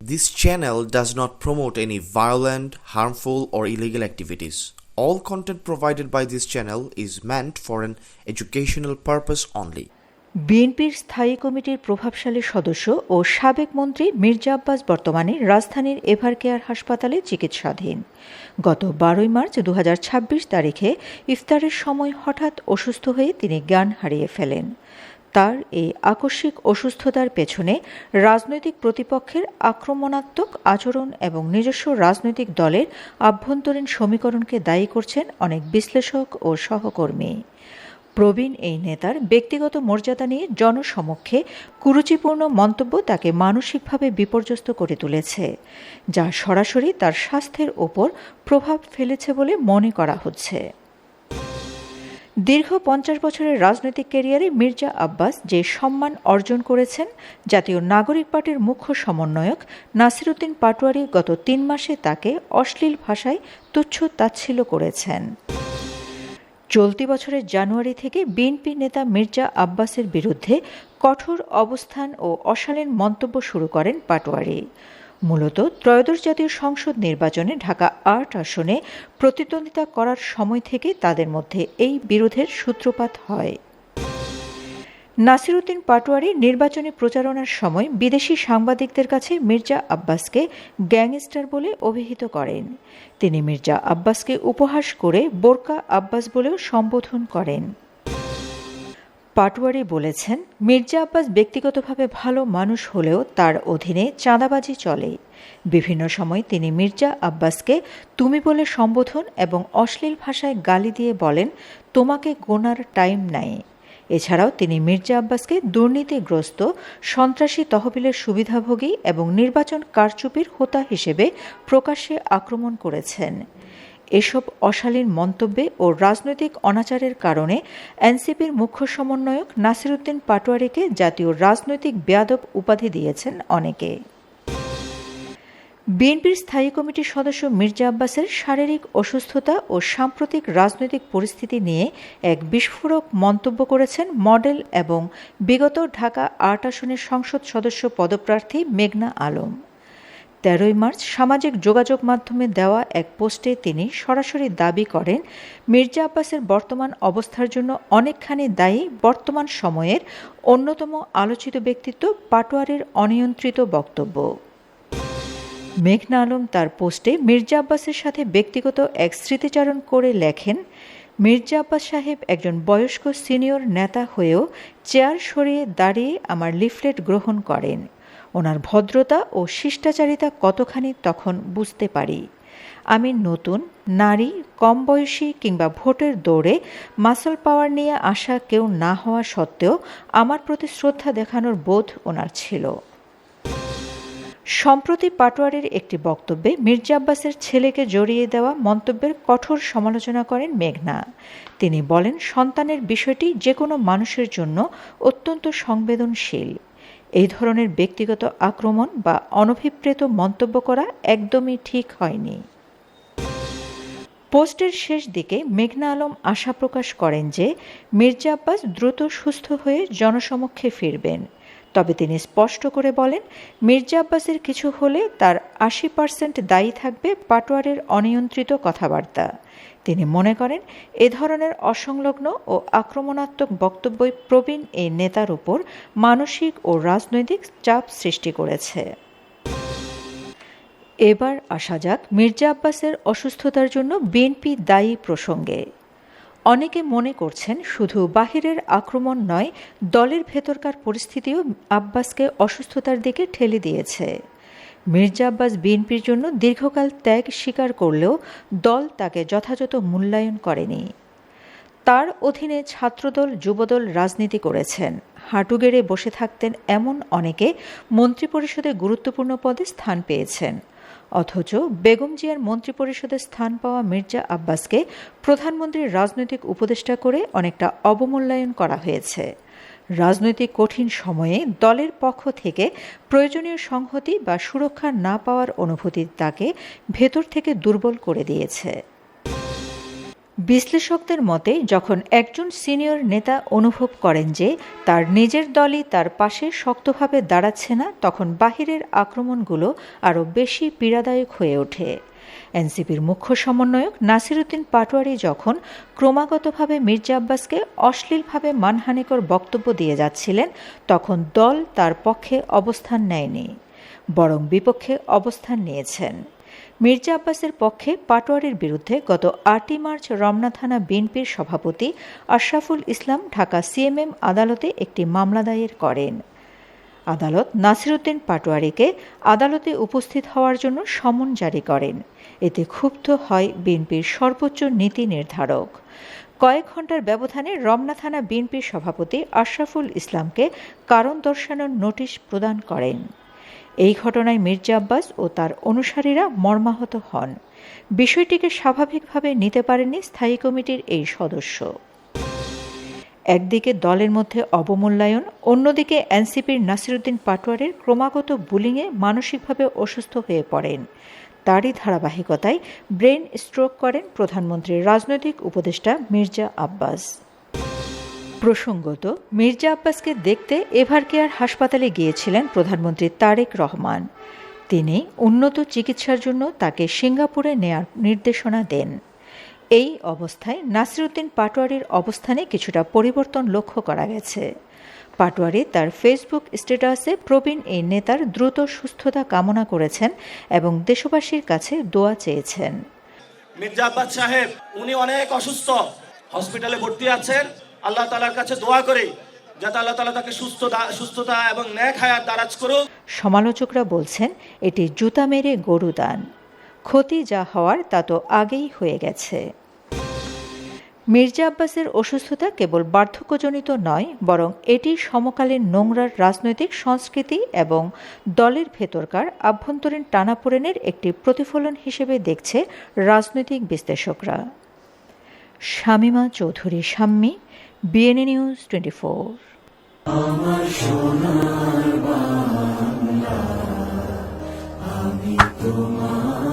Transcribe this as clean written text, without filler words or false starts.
This channel does not promote any violent, harmful, or illegal activities. All content provided by this channel is meant for an educational purpose only. বিএনপির স্থায়ী কমিটির প্রভাবশালী সদস্য ও সাবেক মন্ত্রী মির্জা আব্বাস বর্তমানে রাজধানীর এভারকেয়ার হাসপাতালে চিকিৎসাধীন। গত 12 মার্চ 2026 তারিখে ইফতারের সময় হঠাৎ অসুস্থ হয়ে তিনি জ্ঞান হারিয়ে ফেলেন। তার এই আকস্মিক অসুস্থতার পেছনে রাজনৈতিক প্রতিপক্ষের আক্রমণাত্মক আচরণ এবং নিজস্ব রাজনৈতিক দলের আভ্যন্তরীণ সমীকরণকে দায়ী করছেন অনেক বিশ্লেষক ও সহকর্মী। প্রবীণ এই নেতার ব্যক্তিগত মর্যাদা নিয়ে জনসমক্ষে কুরুচিপূর্ণ মন্তব্য তাকে মানসিকভাবে বিপর্যস্ত করে তুলেছে, যা সরাসরি তার স্বাস্থ্যের ওপর প্রভাব ফেলেছে বলে মনে করা হচ্ছে। দীর্ঘ 50 বছরের রাজনৈতিক ক্যারিয়ারে মির্জা আব্বাস যে সম্মান অর্জন করেছেন, জাতীয় নাগরিক পার্টির মুখ্য সমন্বয়ক নাসিরউদ্দিন পাটোয়ারী গত 3 মাসে তাকে অশ্লীল ভাষায় তুচ্ছ-তাচ্ছিল্য করেছেন। চলতি বছরের জানুয়ারি থেকে বিএনপি নেতা মির্জা আব্বাসের বিরুদ্ধে কঠোর অবস্থান ও অশালীন মন্তব্য শুরু করেন পাটোয়ারী। মূলত ত্রয়োদশ জাতীয় সংসদ নির্বাচনে ঢাকা ৮ আসনে প্রতিদ্বন্দ্বিতা করার সময় থেকে তাদের মধ্যে এই বিরোধের সূত্রপাত হয়। নাসিরউদ্দিন পাটোয়ারী নির্বাচনী প্রচারণার সময় বিদেশি সাংবাদিকদের কাছে মির্জা আব্বাসকে গ্যাংস্টার বলে অভিহিত করেন। তিনি মির্জা আব্বাসকে উপহাস করে বোরকা আব্বাস বলেও সম্বোধন করেন। পাটোয়ারী বলেছেন, মির্জা আব্বাস ব্যক্তিগতভাবে ভালো মানুষ হলেও তার অধীনে চাঁদাবাজি চলে। বিভিন্ন সময় তিনি মির্জা আব্বাসকে তুমি বলে সম্বোধন এবং অশ্লীল ভাষায় গালি দিয়ে বলেন, তোমাকে গোনার টাইম নাই। এছাড়াও তিনি মির্জা আব্বাসকে দুর্নীতিগ্রস্ত, সন্ত্রাসী তহবিলের সুবিধাভোগী এবং নির্বাচন কারচুপির হোতা হিসেবে প্রকাশ্যে আক্রমণ করেছেন। এসব অশালীন মন্তব্যে ও রাজনৈতিক অনাচারের কারণে এনসিপির মুখ্য সমন্বয়ক নাসিরউদ্দিন পাটোয়ারীকে জাতীয় রাজনৈতিক বেয়াদব উপাধি দিয়েছেন অনেকে। বিএনপির স্থায়ী কমিটির সদস্য মির্জা আব্বাসের শারীরিক অসুস্থতা ও সাম্প্রতিক রাজনৈতিক পরিস্থিতি নিয়ে এক বিস্ফোরক মন্তব্য করেছেন মডেল এবং বিগত ঢাকা ৮ আসনের সংসদ সদস্য পদপ্রার্থী মেঘনা আলম। 13 মার্চ সামাজিক যোগাযোগ মাধ্যমে দেওয়া এক পোস্টে তিনি সরাসরি দাবি করেন, মির্জা আব্বাসের বর্তমান অবস্থার জন্য অনেকখানি দায়ী বর্তমান সময়ের অন্যতম আলোচিত ব্যক্তিত্ব পাটোয়ারীর অনিয়ন্ত্রিত বক্তব্য। মেঘনা আলম তার পোস্টে মির্জা আব্বাসের সাথে ব্যক্তিগত এক স্মৃতিচারণ করে লেখেন, মির্জা আব্বাস সাহেব একজন বয়স্ক সিনিয়র নেতা হয়েও চেয়ার সরিয়ে দাঁড়িয়ে আমার লিফলেট গ্রহণ করেন। ওনার ভদ্রতা ও শিষ্টাচারিতা কতখানি তখন বুঝতে পারি। আমি নতুন, নারী, কম বয়সী কিংবা ভোটের দৌড়ে মাসল পাওয়ার নিয়ে আসা কেউ না হওয়া সত্ত্বেও আমার প্রতি শ্রদ্ধা দেখানোর বোধ ওনার ছিল। সম্প্রতি পাটোয়ারীর একটি বক্তব্যে মির্জা আব্বাসের ছেলেকে জড়িয়ে দেওয়া মন্তব্যের কঠোর সমালোচনা করেন মেঘনা। তিনি বলেন, সন্তানের বিষয়টি যে কোনো মানুষের জন্য অত্যন্ত সংবেদনশীল। এই ধরনের ব্যক্তিগত আক্রমণ বা অনভিপ্রেত মন্তব্য করা একদমই ঠিক হয়নি। পোস্টের শেষ দিকে মেঘনা আলম আশা প্রকাশ করেন যে মির্জা আব্বাস দ্রুত সুস্থ হয়ে জনসমক্ষে ফিরবেন। তবে তিনি স্পষ্ট করে বলেন, মির্জা আব্বাসের কিছু হলে তার 80% দায়ী থাকবে পাটোয়ারীর অনিয়ন্ত্রিত কথাবার্তা। তিনি মনে করেন, এ ধরনের অসংলগ্ন ও আক্রমণাত্মক বক্তব্যই প্রবীণ এই নেতার উপর মানসিক ও রাজনৈতিক চাপ সৃষ্টি করেছে। এবার আসা যাক মির্জা আব্বাসের অসুস্থতার জন্য বিএনপি দায়ী প্রসঙ্গে। অনেকে মনে করছেন, শুধু বাহিরের আক্রমণ নয়, দলের ভেতরকার পরিস্থিতিও আব্বাসকে অসুস্থতার দিকে ঠেলে দিয়েছে। মির্জা আব্বাস বিএনপির জন্য দীর্ঘকাল ত্যাগ স্বীকার করলেও দল তাকে যথাযথ মূল্যায়ন করেনি। তার অধীনে ছাত্রদল, যুবদল রাজনীতি করেছেন। হাঁটু গেড়ে বসে থাকতেন এমন অনেকে মন্ত্রিপরিষদে গুরুত্বপূর্ণ পদে স্থান পেয়েছেন। অথচ বেগম জিয়ার মন্ত্রিপরিষদে স্থান পাওয়া মির্জা আব্বাসকে প্রধানমন্ত্রীর রাজনৈতিক উপদেষ্টা করে অনেকটা অবমূল্যায়ন করা হয়েছে। রাজনৈতিক কঠিন সময়ে দলের পক্ষ থেকে প্রয়োজনীয় সংহতি বা সুরক্ষা না পাওয়ার অনুভূতি তাকে ভেতর থেকে দুর্বল করে দিয়েছে। বিশ্লেষকদের মতে যখন একজন সিনিয়র নেতা অনুভব করেন যে তার নিজের দলই তার পাশে শক্তভাবে দাঁড়াচ্ছে না, তখন বাহিরের আক্রমণগুলো আরও বেশি পীড়াদায়ক হয়ে ওঠে। এনসিপির মুখ্য সমন্বয়ক নাসিরউদ্দিন পাটোয়ারি যখন ক্রমাগতভাবে মির্জা আব্বাসকে অশ্লীলভাবে মানহানিকর বক্তব্য দিয়ে যাচ্ছিলেন, তখন দল তার পক্ষে অবস্থান নেয়নি, বরং বিপক্ষে অবস্থান নিয়েছেন। মির্জা আব্বাসের পক্ষে পাটোয়ারির বিরুদ্ধে গত ৮ই মার্চ রমনা থানা বিএনপির সভাপতি আশরাফুল ইসলাম ঢাকা সিএমএম আদালতে একটি মামলা দায়ের করেন। আদালত নাসিরউদ্দিন পাটোয়ারিকে আদালতে উপস্থিত হওয়ার জন্য সমন জারি করেন। এতে ক্ষুব্ধ হয় বিএনপির সর্বোচ্চ নীতি নির্ধারক। কয়েক ঘণ্টার ব্যবধানে রমনা থানা বিএনপির সভাপতি আশরাফুল ইসলামকে কারণ দর্শানোর নোটিশ প্রদান করেন। এই ঘটনায় মির্জা আব্বাস ও তার অনুসারীরা মর্মাহত হন। বিষয়টিকে স্বাভাবিকভাবে নিতে পারেননি স্থায়ী কমিটির এই সদস্য। একদিকে দলের মধ্যে অবমূল্যায়ন, অন্যদিকে এনসিপির নাসিরউদ্দিন পাটোয়ারির ক্রমাগত বুলিংয়ে মানসিকভাবে অসুস্থ হয়ে পড়েন। তারই ধারাবাহিকতায় ব্রেন স্ট্রোক করেন প্রধানমন্ত্রীর রাজনৈতিক উপদেষ্টা মির্জা আব্বাস। প্রসঙ্গত, মির্জা আব্বাসকে দেখতে এভারকেয়ার হাসপাতালে গিয়েছিলেন প্রধানমন্ত্রী তারেক রহমান। তিনি উন্নত চিকিৎসার জন্য তাকে সিঙ্গাপুরে নেয়ার নির্দেশনা দেন। এই অবস্থায় নাসিরউদ্দিন পাটোয়ারির অবস্থানে কিছুটা পরিবর্তন লক্ষ্য করা গেছে। পাটোয়ারি তার ফেসবুক স্ট্যাটাসে প্রবীণ এই নেতার দ্রুত সুস্থতা কামনা করেছেন এবং দেশবাসীর কাছে দোয়া চেয়েছেন। মির্জা আব্বাস সাহেব উনি অনেক অসুস্থ, হসপিটালে ভর্তি আছেন। আল্লাহ তাআলার কাছে দোয়া করি যাতে আল্লাহ তাআলা তাকে সুস্থতা এবং নেক হায়াত দারাজ করুক। সমালোচকরা বলছেন এটি জুতা মেরে গরু দান। ক্ষতি যা হওয়ার তা তো আগেই হয়ে গেছে। মির্জা আব্বাসের অসুস্থতা কেবল বার্ধক্যজনিত নয়, বরং এটি সমকালীন নোংরার রাজনৈতিক সংস্কৃতি এবং দলের ভেতরকার আভ্যন্তরীণ টানাপোড়েনের একটি প্রতিফলন হিসেবে দেখছে রাজনৈতিক বিশ্লেষকরা। Shamima Chowdhury Shammi, BNA news 24। আমার সোনার বাংলা, আমি তোমার